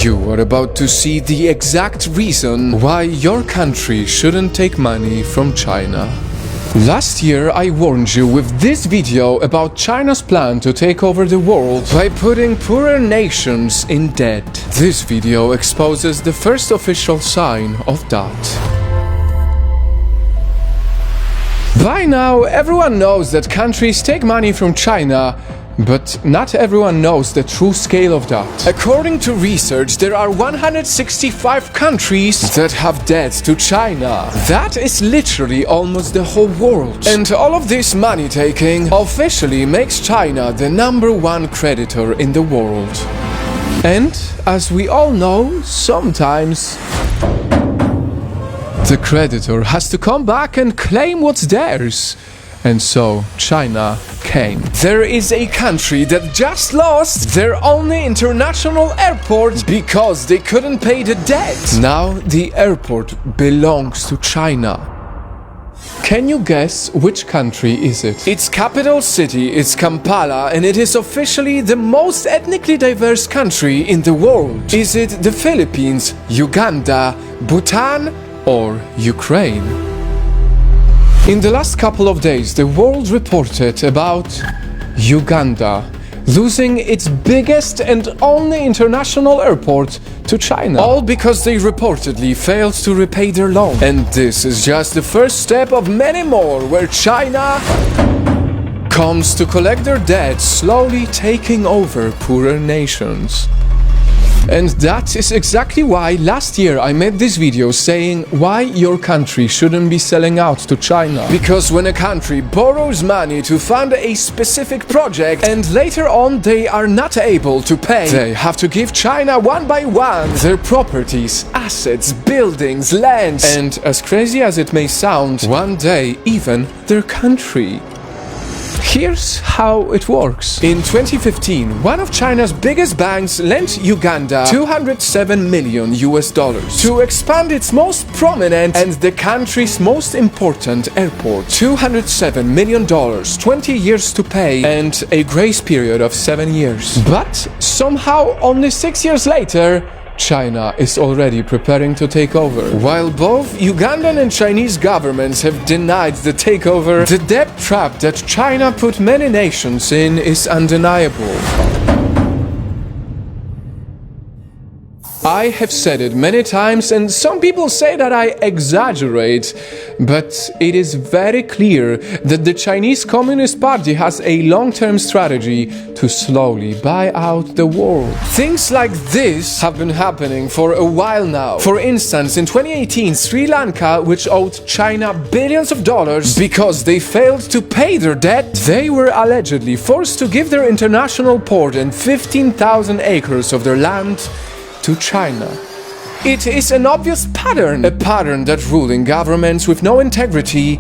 You are about to see the exact reason why your country shouldn't take money from China. Last year I warned you with this video about China's plan to take over the world by putting poorer nations in debt. This video exposes the first official sign of that. By now, everyone knows that countries take money from China, but not everyone knows the true scale of that. According to research, there are 165 countries that have debt to China. That is literally almost the whole world. And all of this money taking officially makes China the #1 creditor in the world. And as we all know, sometimes the creditor has to come back and claim what's theirs. And so China came. There is a country that just lost their only international airport because they couldn't pay the debt. Now the airport belongs to China. Can you guess which country is it? Its capital city is Kampala, and it is officially the most ethnically diverse country in the world. Is it the Philippines, Uganda, Bhutan, or Ukraine? In the last couple of days, the world reported about Uganda losing its biggest and only international airport to China. All because they reportedly failed to repay their loan. And this is just the first step of many more where China comes to collect their debt, slowly taking over poorer nations. And that is exactly why last year I made this video saying why your country shouldn't be selling out to China. Because when a country borrows money to fund a specific project and later on they are not able to pay, they have to give China one by one their properties, assets, buildings, lands, and as crazy as it may sound, one day even their country. Here's how it works. In 2015, one of China's biggest banks lent Uganda $207 million to expand its most prominent and the country's most important airport. $207 million, 20 years to pay, and a grace period of 7 years. But somehow, only 6 years later, China is already preparing to take over. While both Ugandan and Chinese governments have denied the takeover, the debt trap that China put many nations in is undeniable. I have said it many times, and some people say that I exaggerate, but it is very clear that the Chinese Communist Party has a long-term strategy to slowly buy out the world. Things like this have been happening for a while now. For instance, in 2018, Sri Lanka, which owed China billions of dollars because they failed to pay their debt, they were allegedly forced to give their international port and 15,000 acres of their land to China. It is an obvious pattern, a pattern that ruling governments with no integrity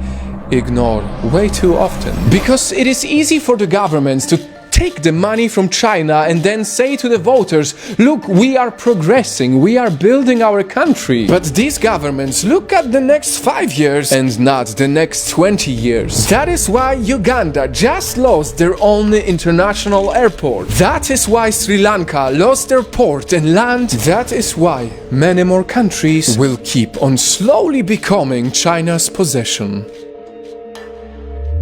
ignore way too often. Because it is easy for the governments to take the money from China and then say to the voters, look, we are progressing, we are building our country. But these governments look at the next 5 years and not the next 20 years. That is why Uganda just lost their only international airport. That is why Sri Lanka lost their port and land. That is why many more countries will keep on slowly becoming China's possession.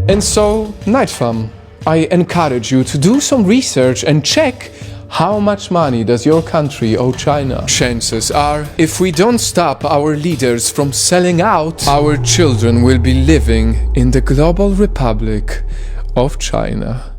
And so, Night Fam, I encourage you to do some research and check how much money does your country owe China. Chances are, if we don't stop our leaders from selling out, our children will be living in the global republic of China.